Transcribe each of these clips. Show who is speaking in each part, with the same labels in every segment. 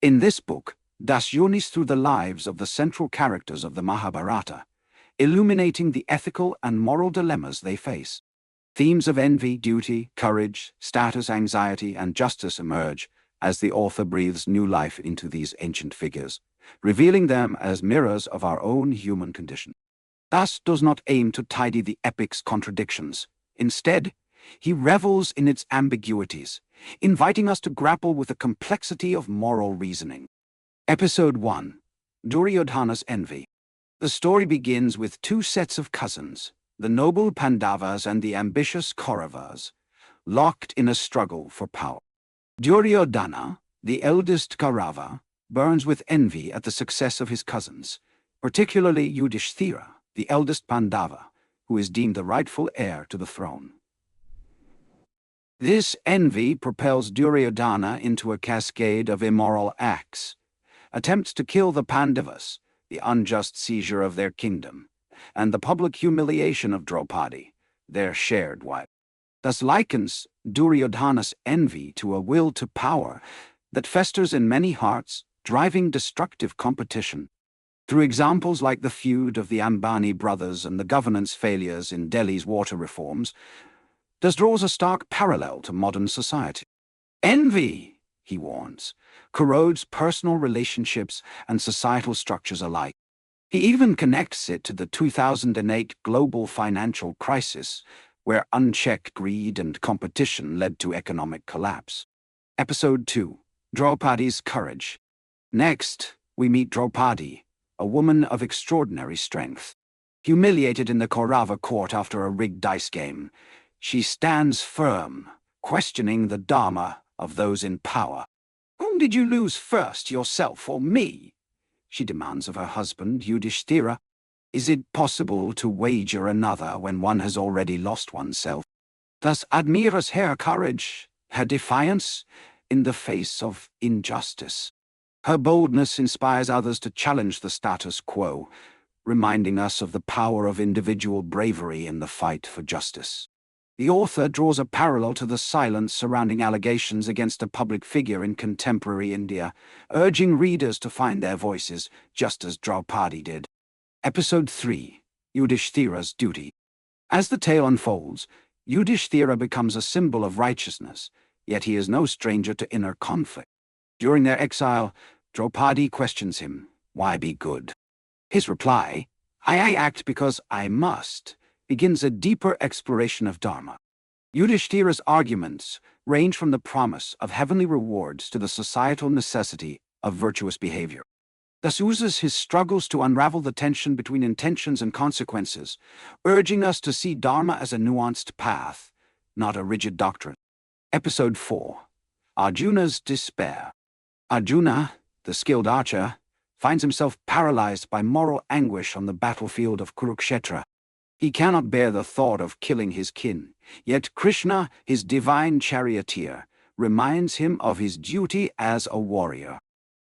Speaker 1: In this book, Das journeys through the lives of the central characters of the Mahabharata, illuminating the ethical and moral dilemmas they face. Themes of envy, duty, courage, status, anxiety, and justice emerge as the author breathes new life into these ancient figures, revealing them as mirrors of our own human condition. Das does not aim to tidy the epic's contradictions. Instead, he revels in its ambiguities, inviting us to grapple with the complexity of moral reasoning. Episode 1. Duryodhana's Envy. The story begins with two sets of cousins, the noble Pandavas and the ambitious Kauravas, locked in a struggle for power. Duryodhana, the eldest Kaurava, burns with envy at the success of his cousins, particularly Yudhishthira, the eldest Pandava, who is deemed the rightful heir to the throne. This envy propels Duryodhana into a cascade of immoral acts, attempts to kill the Pandavas, the unjust seizure of their kingdom, and the public humiliation of Draupadi, their shared wife. Thus likens Duryodhana's envy to a will to power that festers in many hearts, driving destructive competition. Through examples like the feud of the Ambani brothers and the governance failures in Delhi's water reforms, Das draws a stark parallel to modern society. Envy, he warns, corrodes personal relationships and societal structures alike. He even connects it to the 2008 global financial crisis, where unchecked greed and competition led to economic collapse. Episode 2. Draupadi's Courage. Next, we meet Draupadi, a woman of extraordinary strength. Humiliated in the Kaurava court after a rigged dice game, she stands firm, questioning the dharma of those in power. "Whom did you lose first, yourself or me?" she demands of her husband, Yudhishthira. Is it possible to wager another when one has already lost oneself? Thus admires her courage, her defiance, in the face of injustice. Her boldness inspires others to challenge the status quo, reminding us of the power of individual bravery in the fight for justice. The author draws a parallel to the silence surrounding allegations against a public figure in contemporary India, urging readers to find their voices, just as Draupadi did. Episode 3. Yudhishthira's Duty. As the tale unfolds, Yudhishthira becomes a symbol of righteousness, yet he is no stranger to inner conflict. During their exile, Draupadi questions him, "Why be good?" His reply, I act because I must," begins a deeper exploration of Dharma. Yudhishthira's arguments range from the promise of heavenly rewards to the societal necessity of virtuous behavior. Thus uses his struggles to unravel the tension between intentions and consequences, urging us to see Dharma as a nuanced path, not a rigid doctrine. Episode 4. Arjuna's Despair. Arjuna, the skilled archer, finds himself paralyzed by moral anguish on the battlefield of Kurukshetra. He cannot bear the thought of killing his kin, yet Krishna, his divine charioteer, reminds him of his duty as a warrior.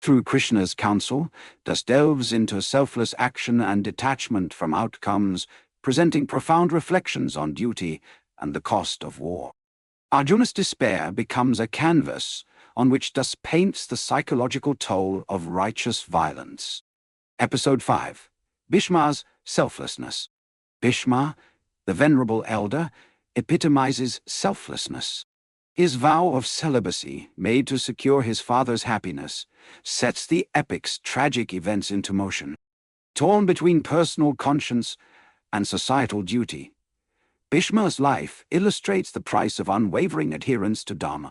Speaker 1: Through Krishna's counsel, Das delves into selfless action and detachment from outcomes, presenting profound reflections on duty and the cost of war. Arjuna's despair becomes a canvas on which Das paints the psychological toll of righteous violence. Episode 5. Bhishma's Selflessness. Bhishma, the venerable elder, epitomizes selflessness. His vow of celibacy, made to secure his father's happiness, sets the epic's tragic events into motion. Torn between personal conscience and societal duty, Bhishma's life illustrates the price of unwavering adherence to Dharma.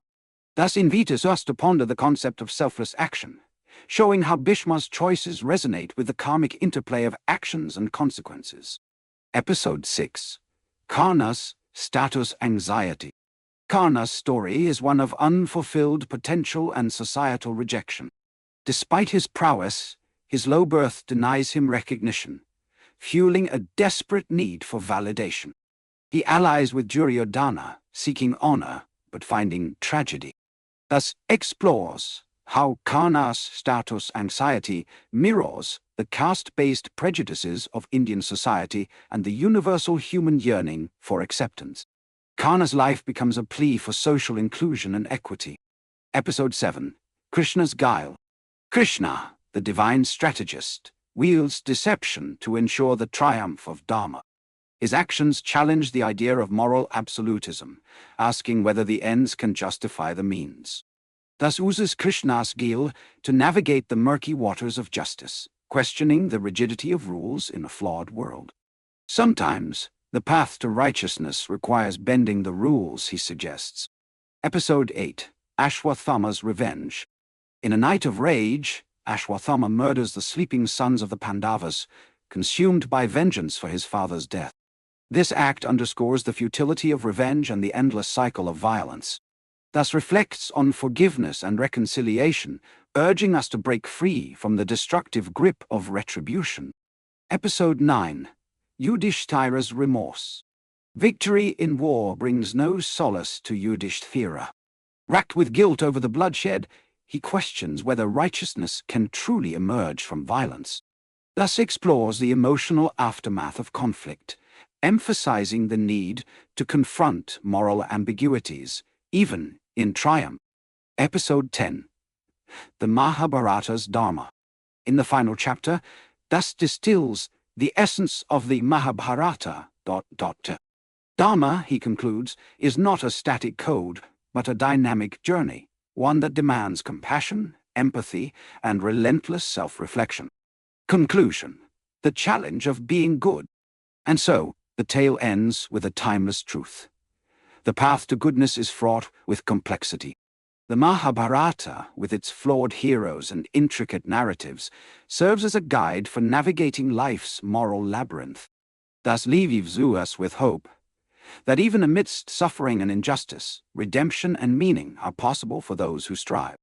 Speaker 1: Thus invites us to ponder the concept of selfless action, showing how Bhishma's choices resonate with the karmic interplay of actions and consequences. Episode 6. Karna's Status Anxiety. Karna's story is one of unfulfilled potential and societal rejection. Despite his prowess, his low birth denies him recognition, fueling a desperate need for validation. He allies with Duryodhana, seeking honor but finding tragedy. Thus explores how Karna's status anxiety mirrors the caste-based prejudices of Indian society and the universal human yearning for acceptance. Karna's life becomes a plea for social inclusion and equity. Episode 7. Krishna's Guile. Krishna, the divine strategist, wields deception to ensure the triumph of Dharma. His actions challenge the idea of moral absolutism, asking whether the ends can justify the means. Thus uses Krishna's skill to navigate the murky waters of justice, questioning the rigidity of rules in a flawed world. Sometimes, the path to righteousness requires bending the rules, he suggests. Episode 8, Ashwathama's Revenge. In a night of rage, Ashwathama murders the sleeping sons of the Pandavas, consumed by vengeance for his father's death. This act underscores the futility of revenge and the endless cycle of violence. Thus reflects on forgiveness and reconciliation, urging us to break free from the destructive grip of retribution. Episode 9, Yudhishthira's Remorse. Victory in war brings no solace to Yudhishthira. Racked with guilt over the bloodshed, he questions whether righteousness can truly emerge from violence. Thus explores the emotional aftermath of conflict, emphasizing the need to confront moral ambiguities, even in triumph. Episode 10, the Mahabharata's Dharma. In the final chapter, thus distills the essence of the Mahabharata. Dharma, he concludes, is not a static code, but a dynamic journey, one that demands compassion, empathy, and relentless self-reflection. Conclusion: the challenge of being good. And so, the tale ends with a timeless truth. The path to goodness is fraught with complexity. The Mahabharata, with its flawed heroes and intricate narratives, serves as a guide for navigating life's moral labyrinth. Thus leaves us with hope that even amidst suffering and injustice, redemption and meaning are possible for those who strive.